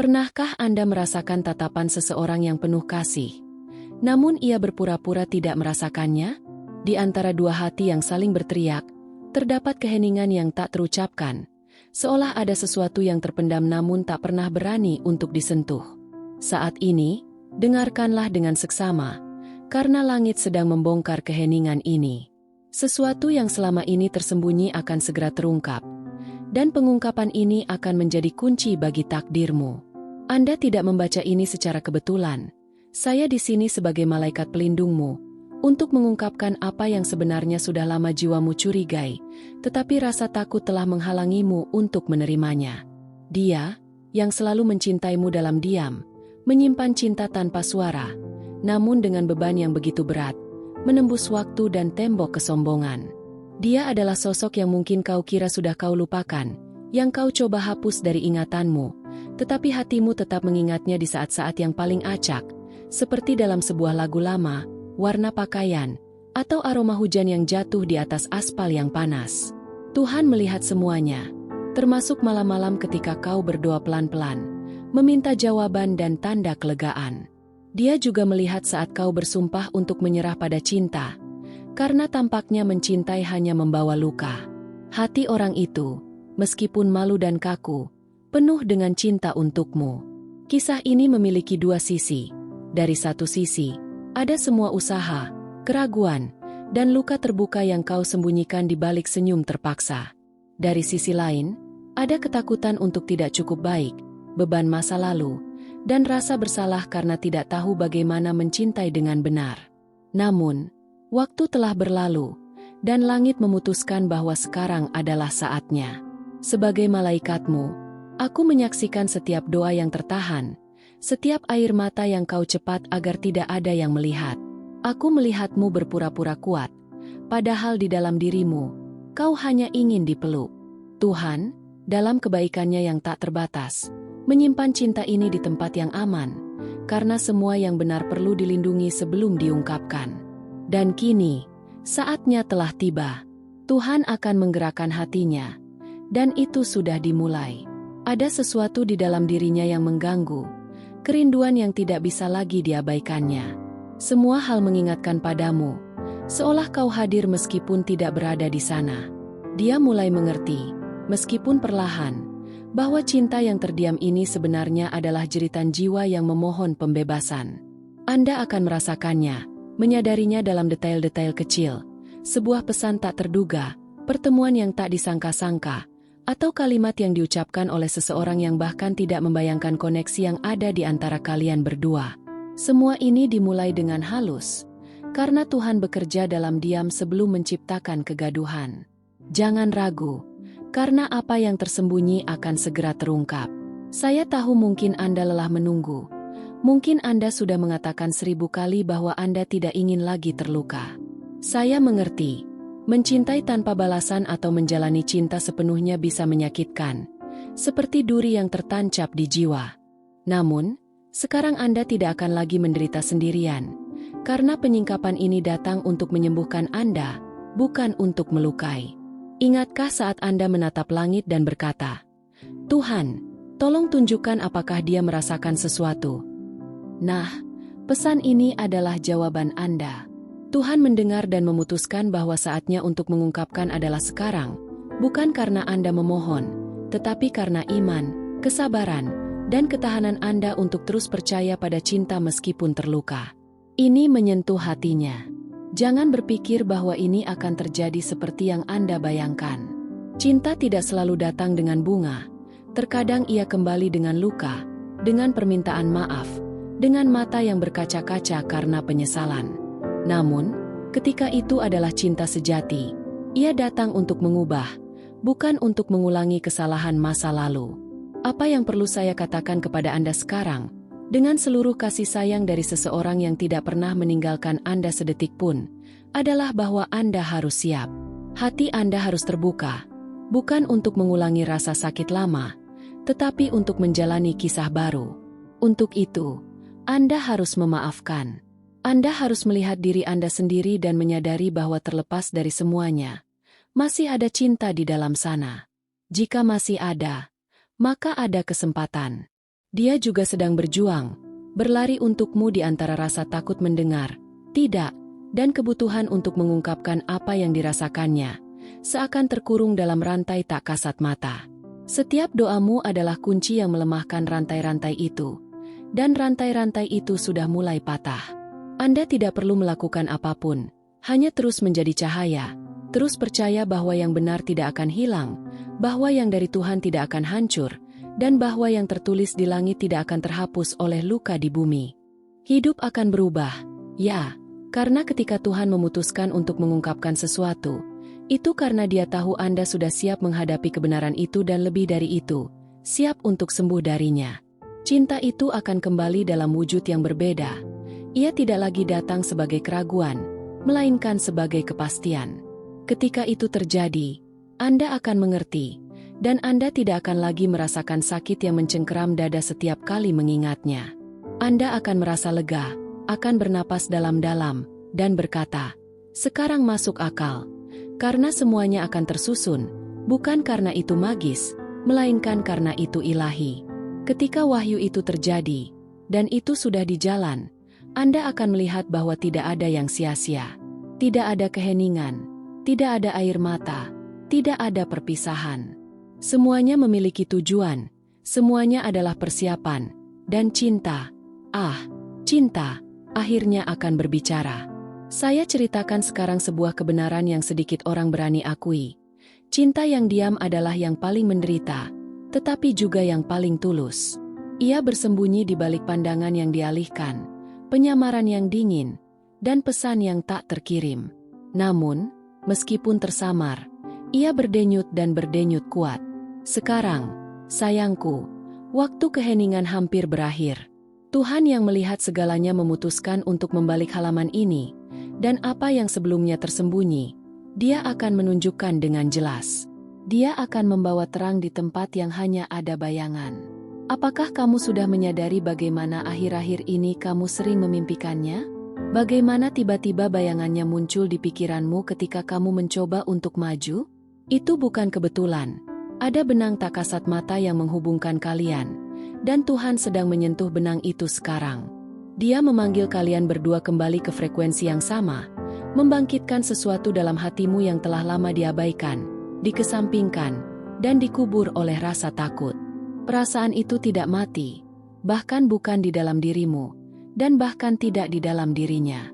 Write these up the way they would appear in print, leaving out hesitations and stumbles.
Pernahkah Anda merasakan tatapan seseorang yang penuh kasih, namun ia berpura-pura tidak merasakannya? Di antara dua hati yang saling berteriak, terdapat keheningan yang tak terucapkan, seolah ada sesuatu yang terpendam namun tak pernah berani untuk disentuh. Saat ini, dengarkanlah dengan seksama, karena langit sedang membongkar keheningan ini. Sesuatu yang selama ini tersembunyi akan segera terungkap, dan pengungkapan ini akan menjadi kunci bagi takdirmu. Anda tidak membaca ini secara kebetulan. Saya di sini sebagai malaikat pelindungmu, untuk mengungkapkan apa yang sebenarnya sudah lama jiwamu curigai, tetapi rasa takut telah menghalangimu untuk menerimanya. Dia, yang selalu mencintaimu dalam diam, menyimpan cinta tanpa suara, namun dengan beban yang begitu berat, menembus waktu dan tembok kesombongan. Dia adalah sosok yang mungkin kau kira sudah kau lupakan, yang kau coba hapus dari ingatanmu, tetapi hatimu tetap mengingatnya di saat-saat yang paling acak, seperti dalam sebuah lagu lama, warna pakaian, atau aroma hujan yang jatuh di atas aspal yang panas. Tuhan melihat semuanya, termasuk malam-malam ketika kau berdoa pelan-pelan, meminta jawaban dan tanda kelegaan. Dia juga melihat saat kau bersumpah untuk menyerah pada cinta, karena tampaknya mencintai hanya membawa luka. Hati orang itu, meskipun malu dan kaku, penuh dengan cinta untukmu. Kisah ini memiliki dua sisi. Dari satu sisi, ada semua usaha, keraguan, dan luka terbuka yang kau sembunyikan di balik senyum terpaksa. Dari sisi lain, ada ketakutan untuk tidak cukup baik, beban masa lalu, dan rasa bersalah karena tidak tahu bagaimana mencintai dengan benar. Namun, waktu telah berlalu, dan langit memutuskan bahwa sekarang adalah saatnya. Sebagai malaikatmu, aku menyaksikan setiap doa yang tertahan, setiap air mata yang kau cepat agar tidak ada yang melihat. Aku melihatmu berpura-pura kuat, padahal di dalam dirimu, kau hanya ingin dipeluk. Tuhan, dalam kebaikannya yang tak terbatas, menyimpan cinta ini di tempat yang aman, karena semua yang benar perlu dilindungi sebelum diungkapkan. Dan kini, saatnya telah tiba. Tuhan akan menggerakkan hatinya, dan itu sudah dimulai. Ada sesuatu di dalam dirinya yang mengganggu, kerinduan yang tidak bisa lagi diabaikannya. Semua hal mengingatkan padamu, seolah kau hadir meskipun tidak berada di sana. Dia mulai mengerti, meskipun perlahan, bahwa cinta yang terdiam ini sebenarnya adalah jeritan jiwa yang memohon pembebasan. Anda akan merasakannya, menyadarinya dalam detail-detail kecil, sebuah pesan tak terduga, pertemuan yang tak disangka-sangka, atau kalimat yang diucapkan oleh seseorang yang bahkan tidak membayangkan koneksi yang ada di antara kalian berdua. Semua ini dimulai dengan halus, karena Tuhan bekerja dalam diam sebelum menciptakan kegaduhan. Jangan ragu, karena apa yang tersembunyi akan segera terungkap. Saya tahu mungkin Anda lelah menunggu. Mungkin Anda sudah mengatakan 1000 kali bahwa Anda tidak ingin lagi terluka. Saya mengerti. Mencintai tanpa balasan atau menjalani cinta sepenuhnya bisa menyakitkan, seperti duri yang tertancap di jiwa. Namun, sekarang Anda tidak akan lagi menderita sendirian, karena penyingkapan ini datang untuk menyembuhkan Anda, bukan untuk melukai. Ingatkah saat Anda menatap langit dan berkata, "Tuhan, tolong tunjukkan apakah dia merasakan sesuatu?" Nah, pesan ini adalah jawaban Anda. Tuhan mendengar dan memutuskan bahwa saatnya untuk mengungkapkan adalah sekarang, bukan karena Anda memohon, tetapi karena iman, kesabaran, dan ketahanan Anda untuk terus percaya pada cinta meskipun terluka. Ini menyentuh hatinya. Jangan berpikir bahwa ini akan terjadi seperti yang Anda bayangkan. Cinta tidak selalu datang dengan bunga. Terkadang ia kembali dengan luka, dengan permintaan maaf, dengan mata yang berkaca-kaca karena penyesalan. Namun, ketika itu adalah cinta sejati, ia datang untuk mengubah, bukan untuk mengulangi kesalahan masa lalu. Apa yang perlu saya katakan kepada Anda sekarang, dengan seluruh kasih sayang dari seseorang yang tidak pernah meninggalkan Anda sedetik pun, adalah bahwa Anda harus siap. Hati Anda harus terbuka, bukan untuk mengulangi rasa sakit lama, tetapi untuk menjalani kisah baru. Untuk itu, Anda harus memaafkan. Anda harus melihat diri Anda sendiri dan menyadari bahwa terlepas dari semuanya, masih ada cinta di dalam sana. Jika masih ada, maka ada kesempatan. Dia juga sedang berjuang, berlari untukmu di antara rasa takut mendengar, tidak, dan kebutuhan untuk mengungkapkan apa yang dirasakannya, seakan terkurung dalam rantai tak kasat mata. Setiap doamu adalah kunci yang melemahkan rantai-rantai itu, dan rantai-rantai itu sudah mulai patah. Anda tidak perlu melakukan apapun, hanya terus menjadi cahaya, terus percaya bahwa yang benar tidak akan hilang, bahwa yang dari Tuhan tidak akan hancur, dan bahwa yang tertulis di langit tidak akan terhapus oleh luka di bumi. Hidup akan berubah, ya, karena ketika Tuhan memutuskan untuk mengungkapkan sesuatu, itu karena Dia tahu Anda sudah siap menghadapi kebenaran itu dan lebih dari itu, siap untuk sembuh darinya. Cinta itu akan kembali dalam wujud yang berbeda. Ia tidak lagi datang sebagai keraguan, melainkan sebagai kepastian. Ketika itu terjadi, Anda akan mengerti, dan Anda tidak akan lagi merasakan sakit yang mencengkeram dada setiap kali mengingatnya. Anda akan merasa lega, akan bernapas dalam-dalam, dan berkata, "Sekarang masuk akal." Karena semuanya akan tersusun, bukan karena itu magis, melainkan karena itu ilahi. Ketika wahyu itu terjadi, dan itu sudah di jalan, Anda akan melihat bahwa tidak ada yang sia-sia. Tidak ada keheningan, tidak ada air mata, tidak ada perpisahan. Semuanya memiliki tujuan, semuanya adalah persiapan, dan cinta, cinta, akhirnya akan berbicara. Saya ceritakan sekarang sebuah kebenaran yang sedikit orang berani akui. Cinta yang diam adalah yang paling menderita, tetapi juga yang paling tulus. Ia bersembunyi di balik pandangan yang dialihkan, penyamaran yang dingin, dan pesan yang tak terkirim. Namun, meskipun tersamar, ia berdenyut dan berdenyut kuat. Sekarang, sayangku, waktu keheningan hampir berakhir. Tuhan yang melihat segalanya memutuskan untuk membalik halaman ini, dan apa yang sebelumnya tersembunyi, Dia akan menunjukkan dengan jelas. Dia akan membawa terang di tempat yang hanya ada bayangan. Apakah kamu sudah menyadari bagaimana akhir-akhir ini kamu sering memimpikannya? Bagaimana tiba-tiba bayangannya muncul di pikiranmu ketika kamu mencoba untuk maju? Itu bukan kebetulan. Ada benang tak kasat mata yang menghubungkan kalian, dan Tuhan sedang menyentuh benang itu sekarang. Dia memanggil kalian berdua kembali ke frekuensi yang sama, membangkitkan sesuatu dalam hatimu yang telah lama diabaikan, dikesampingkan, dan dikubur oleh rasa takut. Perasaan itu tidak mati, bahkan bukan di dalam dirimu, dan bahkan tidak di dalam dirinya.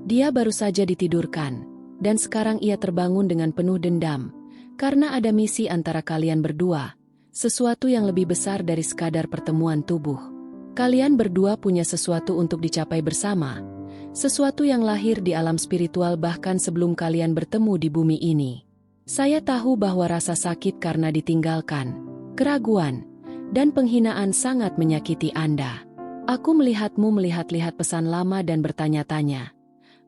Dia baru saja ditidurkan, dan sekarang ia terbangun dengan penuh dendam, karena ada misi antara kalian berdua, sesuatu yang lebih besar dari sekadar pertemuan tubuh. Kalian berdua punya sesuatu untuk dicapai bersama, sesuatu yang lahir di alam spiritual bahkan sebelum kalian bertemu di bumi ini. Saya tahu bahwa rasa sakit karena ditinggalkan, keraguan, dan penghinaan sangat menyakiti Anda. Aku melihatmu melihat-lihat pesan lama dan bertanya-tanya,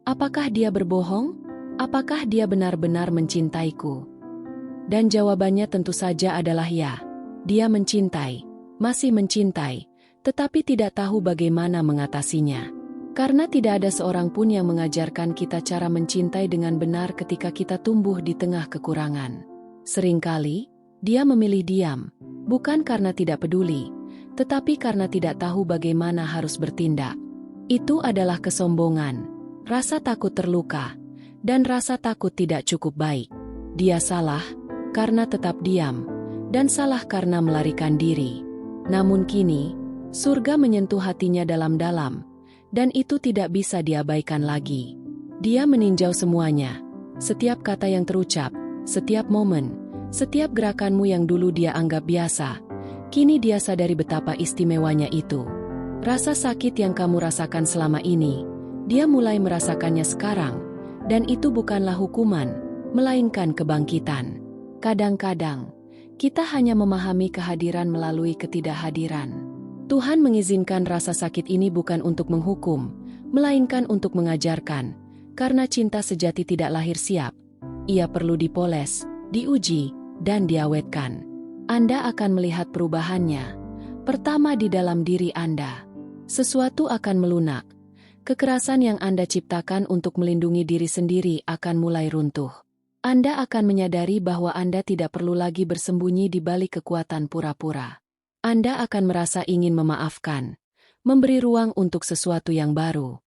apakah dia berbohong? Apakah dia benar-benar mencintaiku? Dan jawabannya tentu saja adalah ya. Dia mencintai, masih mencintai, tetapi tidak tahu bagaimana mengatasinya. Karena tidak ada seorang pun yang mengajarkan kita cara mencintai dengan benar ketika kita tumbuh di tengah kekurangan. Seringkali, dia memilih diam, bukan karena tidak peduli, tetapi karena tidak tahu bagaimana harus bertindak. Itu adalah kesombongan, rasa takut terluka, dan rasa takut tidak cukup baik. Dia salah karena tetap diam, dan salah karena melarikan diri. Namun kini, surga menyentuh hatinya dalam-dalam, dan itu tidak bisa diabaikan lagi. Dia meninjau semuanya, setiap kata yang terucap, setiap momen, setiap gerakanmu yang dulu dia anggap biasa, kini dia sadari betapa istimewanya itu. Rasa sakit yang kamu rasakan selama ini, dia mulai merasakannya sekarang, dan itu bukanlah hukuman, melainkan kebangkitan. Kadang-kadang, kita hanya memahami kehadiran melalui ketidakhadiran. Tuhan mengizinkan rasa sakit ini bukan untuk menghukum, melainkan untuk mengajarkan, karena cinta sejati tidak lahir siap. Ia perlu dipoles, diuji, dan diawetkan. Anda akan melihat perubahannya. Pertama di dalam diri Anda. Sesuatu akan melunak. Kekerasan yang Anda ciptakan untuk melindungi diri sendiri akan mulai runtuh. Anda akan menyadari bahwa Anda tidak perlu lagi bersembunyi di balik kekuatan pura-pura. Anda akan merasa ingin memaafkan, memberi ruang untuk sesuatu yang baru.